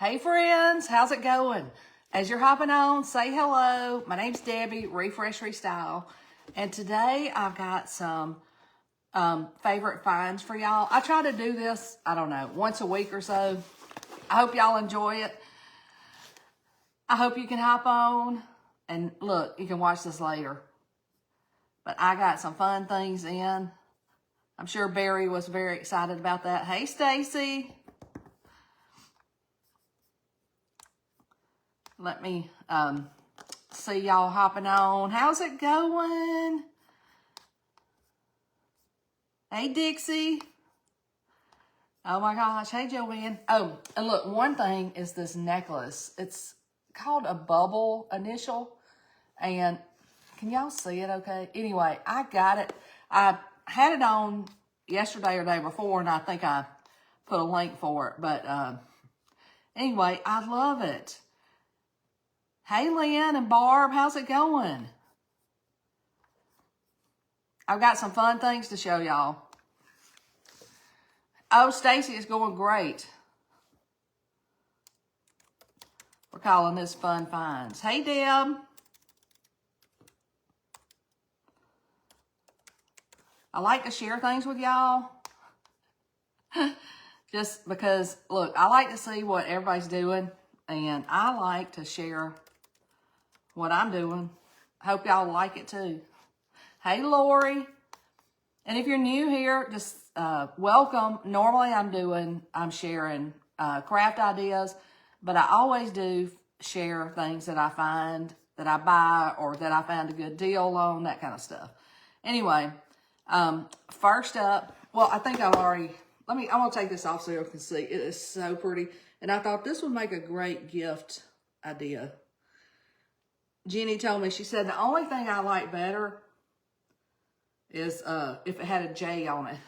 Hey friends, how's it going? As you're hopping on, say hello. My name's Debbie, Refresh Restyle. And today I've got some favorite finds for y'all. I try to do this, I don't know, once a week or so. I hope y'all enjoy it. I hope you can hop on and look, you can watch this later. But I got some fun things in. I'm sure Barry was very excited about that. Hey, Stacy. Let me see y'all hopping on. How's it going? Hey, Dixie. Oh my gosh. Hey, Joanne. Oh, and look, one thing is this necklace. It's called a bubble initial. And can y'all see it okay? Anyway, I got it. I had it on yesterday or day before, and I think I put a link for it. But anyway, I love it. Hey, Lynn and Barb, how's it going? I've got some fun things to show y'all. Oh, Stacy is going great. We're calling this Fun Finds. Hey, Deb. I like to share things with y'all. Just because, look, I like to see what everybody's doing. And I like to share what I'm doing. Hope y'all like it too. Hey, Lori. And if you're new here, just welcome. Normally I'm sharing craft ideas, but I always do share things that I find, that I buy, or that I found a good deal on, that kind of stuff. Anyway, first up, well, I think I've already, I'm going to take this off so you can see. It is so pretty. And I thought this would make a great gift idea. Jenny told me, she said, the only thing I like better is if it had a J on it.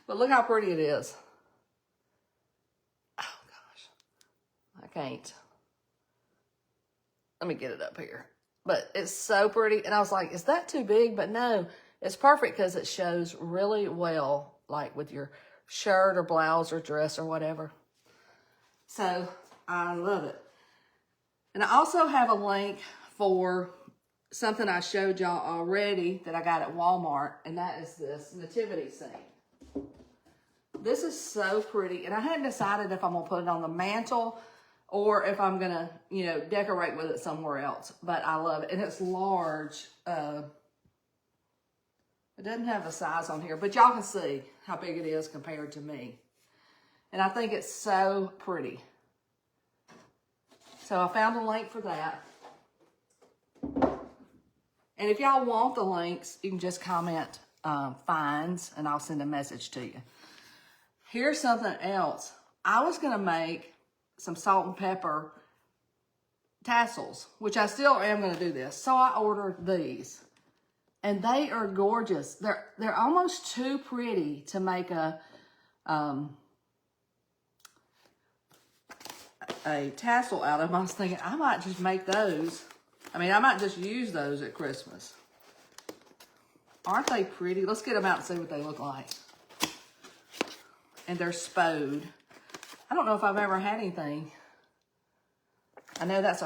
But look how pretty it is. Oh, gosh. I can't. Let me get it up here. But it's so pretty. And I was like, is that too big? But no, it's perfect because it shows really well, like with your shirt or blouse or dress or whatever. So I love it. And I also have a link for something I showed y'all already that I got at Walmart, and that is this nativity scene. This is so pretty, and I hadn't decided if I'm going to put it on the mantle or if I'm going to, you know, decorate with it somewhere else, but I love it. And it's large. It doesn't have a size on here, but y'all can see how big it is compared to me. And I think it's so pretty. So I found a link for that. And if y'all want the links, you can just comment finds and I'll send a message to you. Here's something else. I was going to make some salt and pepper tassels, which I still am going to do this. So I ordered these. And they are gorgeous. They're almost too pretty to make a tassel out of them. I was thinking I might just make those. I mean, I might just use those at Christmas. Aren't they pretty? Let's get them out and see what they look like. And they're Spode. I don't know if I've ever had anything. I know that's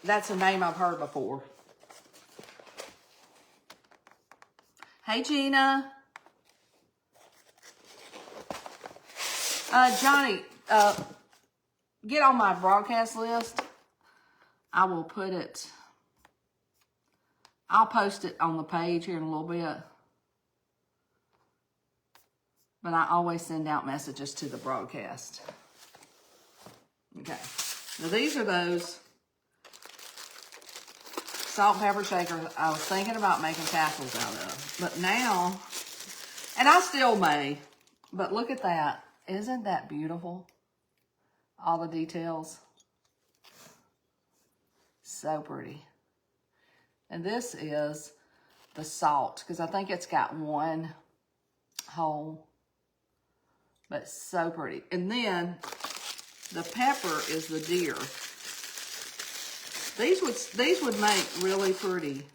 that's a name I've heard before. Hey, Gina. Johnny, get on my broadcast list. I will put it, I'll post it on the page here in a little bit. But I always send out messages to the broadcast. Okay. Now these are those salt and pepper shakers I was thinking about making tassels out of. But now, and I still may, but look at that. Isn't that beautiful? All the details. So pretty. And this is the salt, because I think it's got one hole. But so pretty. And then the pepper is the deer. These would make really pretty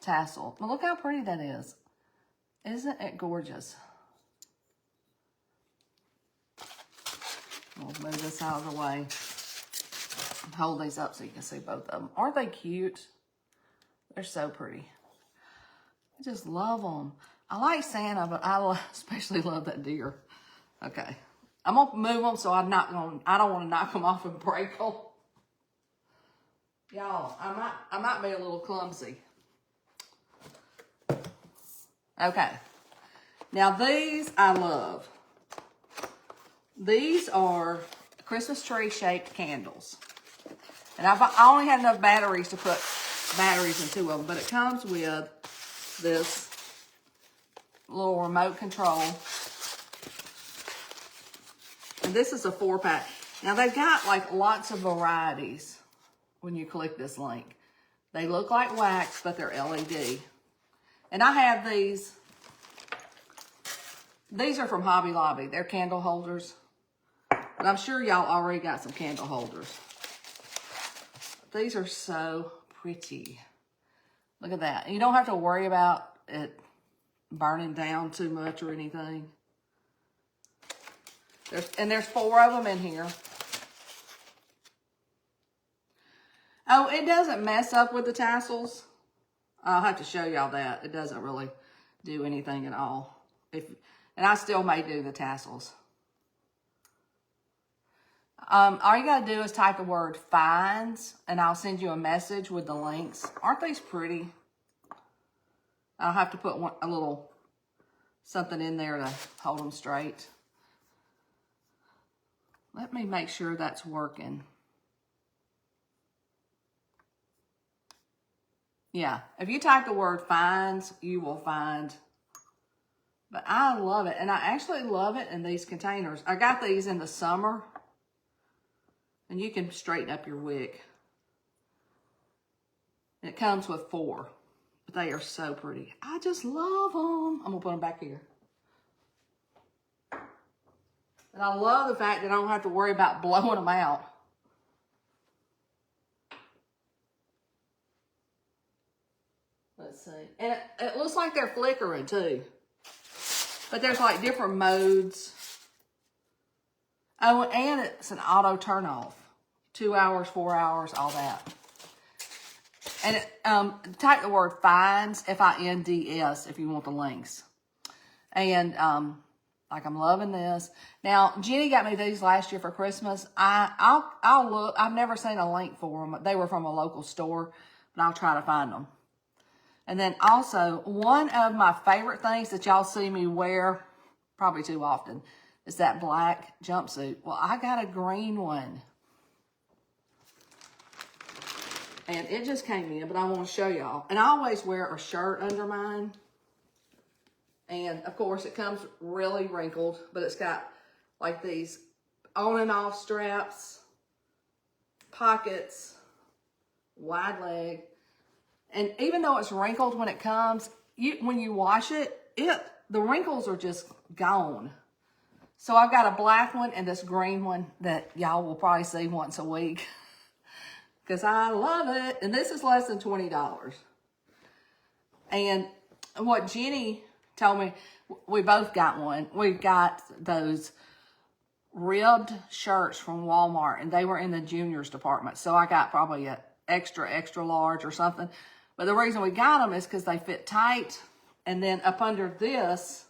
tassel. But look how pretty that is. Isn't it gorgeous? We'll move this out of the way. Hold these up so you can see both of them. Aren't they cute? They're so pretty. I just love them. I like Santa, but I especially love that deer. Okay. I'm going to move them so I don't want to knock them off and break them. Y'all, I might be a little clumsy. Okay. Now these I love. These are Christmas tree shaped candles. And I only had enough batteries to put batteries in 2 of them, but it comes with this little remote control. And this is a 4-pack. Now they've got like lots of varieties when you click this link. They look like wax, but they're LED. And I have these. These are from Hobby Lobby. They're candle holders. But I'm sure y'all already got some candle holders. These are so pretty. Look at that. You don't have to worry about it burning down too much or anything. There's 4 of them in here. Oh, it doesn't mess up with the tassels. I'll have to show y'all that. It doesn't really do anything at all. And I still may do the tassels. All you gotta do is type the word finds, and I'll send you a message with the links. Aren't these pretty? I'll have to put a little something in there to hold them straight. Let me make sure that's working. Yeah, if you type the word finds, you will find. But I love it, and I actually love it in these containers. I got these in the summer, and you can straighten up your wig. It comes with 4, but they are so pretty. I just love them. I'm gonna put them back here. And I love the fact that I don't have to worry about blowing them out. Let's see. And it looks like they're flickering too. But there's like different modes. Oh, and it's an auto turn off. 2 hours, 4 hours, all that. And type the word finds, F-I-N-D-S, if you want the links. And like I'm loving this. Now, Jenny got me these last year for Christmas. I'll look. I've never seen a link for them. They were from a local store, but I'll try to find them. And then also, one of my favorite things that y'all see me wear, probably too often, is that black jumpsuit. Well, I got a green one. And it just came in, but I want to show y'all. And I always wear a shirt under mine. And, of course, it comes really wrinkled, but it's got, like, these on and off straps, pockets, wide leg. And even though it's wrinkled when it comes, when you wash it, the wrinkles are just gone. So I've got a black one and this green one that y'all will probably see once a week. Because I love it. And this is less than $20. And what Jenny told me, we both got one. We've got those ribbed shirts from Walmart. And they were in the juniors department. So I got probably an extra large or something. But the reason we got them is because they fit tight. And then up under this,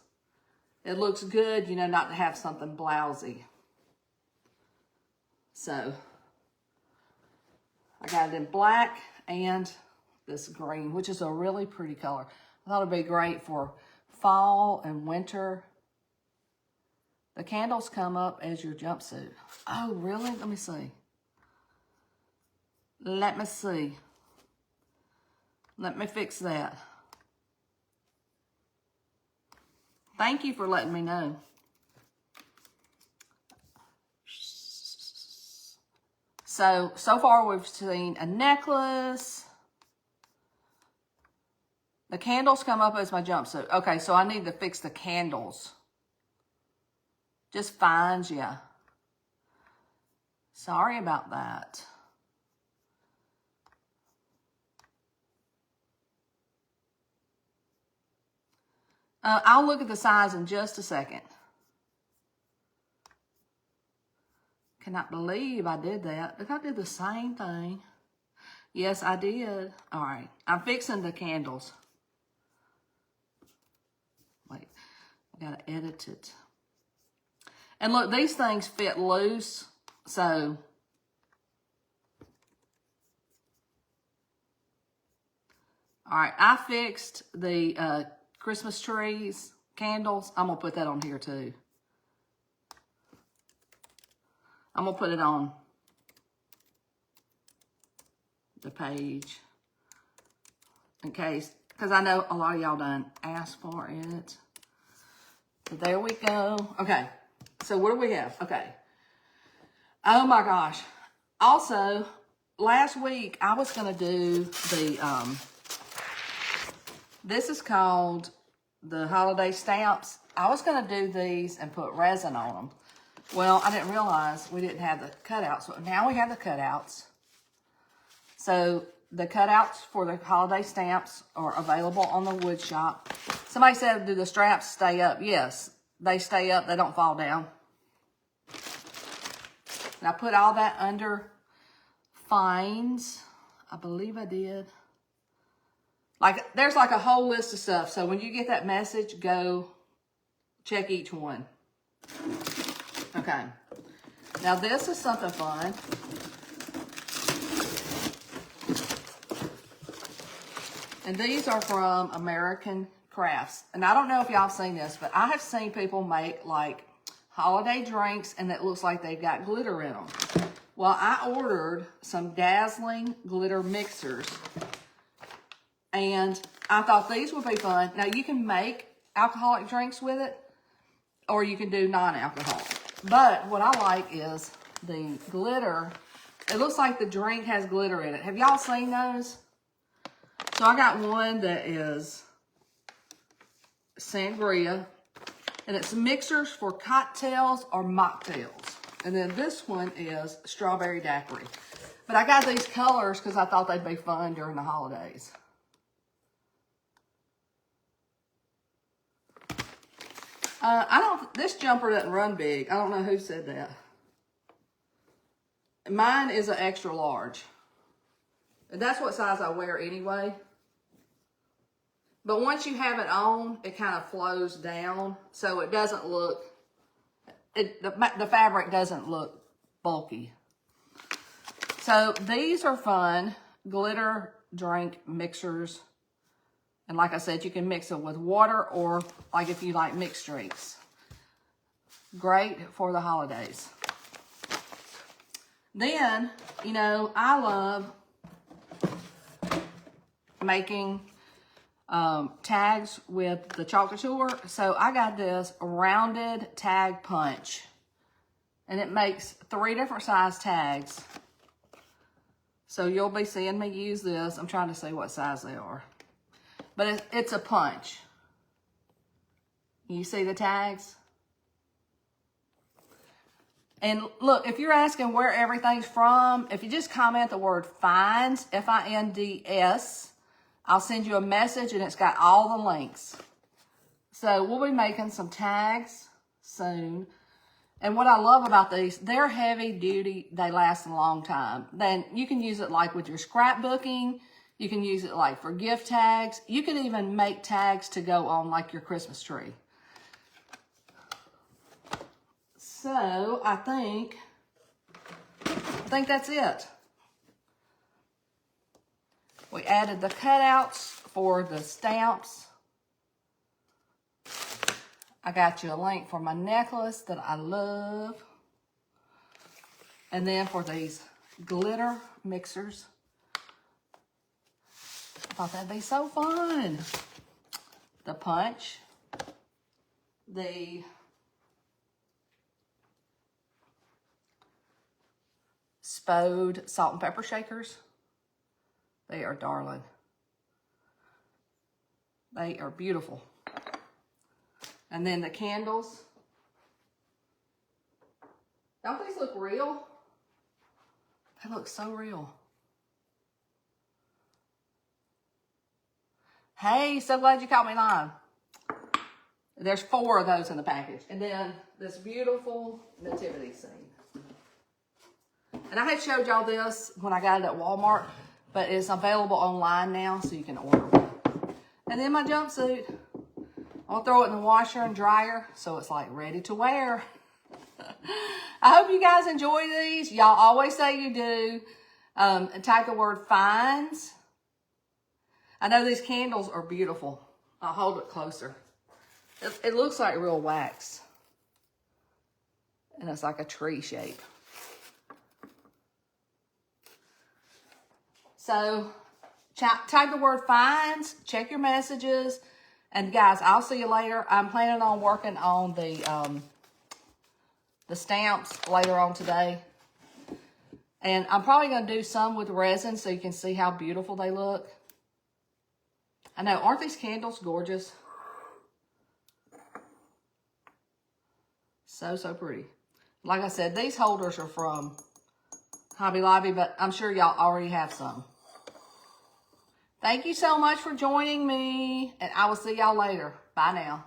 it looks good, you know, not to have something blousy. So, I got it in black and this green, which is a really pretty color. I thought it'd be great for fall and winter. The candles come up as your jumpsuit. Oh, really? Let me see. Let me see. Let me fix that. Thank you for letting me know. So far we've seen a necklace. The candles come up as my jumpsuit. Okay, so I need to fix the candles. Just finds ya. Sorry about that. I'll look at the size in just a second. Cannot believe I did that. Look, I did the same thing. Yes, I did. All right. I'm fixing the candles. Wait. I got to edit it. And look, these things fit loose. So, all right. I fixed the Christmas trees, candles. I'm going to put that on here too. I'm going to put it on the page in case, because I know a lot of y'all done asked for it. So there we go. Okay, so what do we have? Okay. Oh my gosh. Also, last week I was going to do the, this is called the holiday stamps. I was going to do these and put resin on them. Well, I didn't realize we didn't have the cutouts. So now we have the cutouts. So the cutouts for the holiday stamps are available on the wood shop. Somebody said, do the straps stay up? Yes, they stay up. They don't fall down. And I put all that under fines. I believe I did. Like, there's like a whole list of stuff. So when you get that message, go check each one. Okay. Now this is something fun. And these are from American Crafts. And I don't know if y'all have seen this, but I have seen people make like holiday drinks and it looks like they've got glitter in them. Well, I ordered some dazzling glitter mixers. And I thought these would be fun. Now you can make alcoholic drinks with it, or you can do non-alcoholic. But what I like is the glitter. It looks like the drink has glitter in it. Have y'all seen those? So I got one that is sangria. And it's mixers for cocktails or mocktails. And then this one is strawberry daiquiri. But I got these colors because I thought they'd be fun during the holidays. This jumper doesn't run big. I don't know who said that. Mine is an extra large. And that's what size I wear anyway. But once you have it on, it kind of flows down. So it doesn't look, the fabric doesn't look bulky. So these are fun. Glitter drink mixers. And like I said, you can mix it with water or like if you like mixed drinks. Great for the holidays. Then, you know, I love making tags with the Chalk Couture. So I got this rounded tag punch. And it makes 3 different size tags. So you'll be seeing me use this. I'm trying to see what size they are. But it's a punch. You see the tags? And look, if you're asking where everything's from, if you just comment the word finds, F-I-N-D-S, I'll send you a message and it's got all the links. So we'll be making some tags soon. And what I love about these, they're heavy duty. They last a long time. Then you can use it like with your scrapbooking. You can use it like for gift tags. You can even make tags to go on like your Christmas tree. So I think that's it. We added the cutouts for the stamps. I got you a link for my necklace that I love. And then for these glitter mixers. I thought that'd be so fun. The punch. The Spode salt and pepper shakers. They are darling. They are beautiful. And then the candles. Don't these look real? They look so real. Hey, so glad you caught me live. There's 4 of those in the package. And then this beautiful nativity scene. And I had showed y'all this when I got it at Walmart, but it's available online now, so you can order it. And then my jumpsuit, I'll throw it in the washer and dryer, so it's like ready to wear. I hope you guys enjoy these. Y'all always say you do. Type the word finds. I know these candles are beautiful. I'll hold it closer. It looks like real wax. And it's like a tree shape. So, type the word finds, check your messages, and guys, I'll see you later. I'm planning on working on the stamps later on today. And I'm probably going to do some with resin so you can see how beautiful they look. I know, aren't these candles gorgeous? So, so pretty. Like I said, these holders are from Hobby Lobby, but I'm sure y'all already have some. Thank you so much for joining me, and I will see y'all later. Bye now.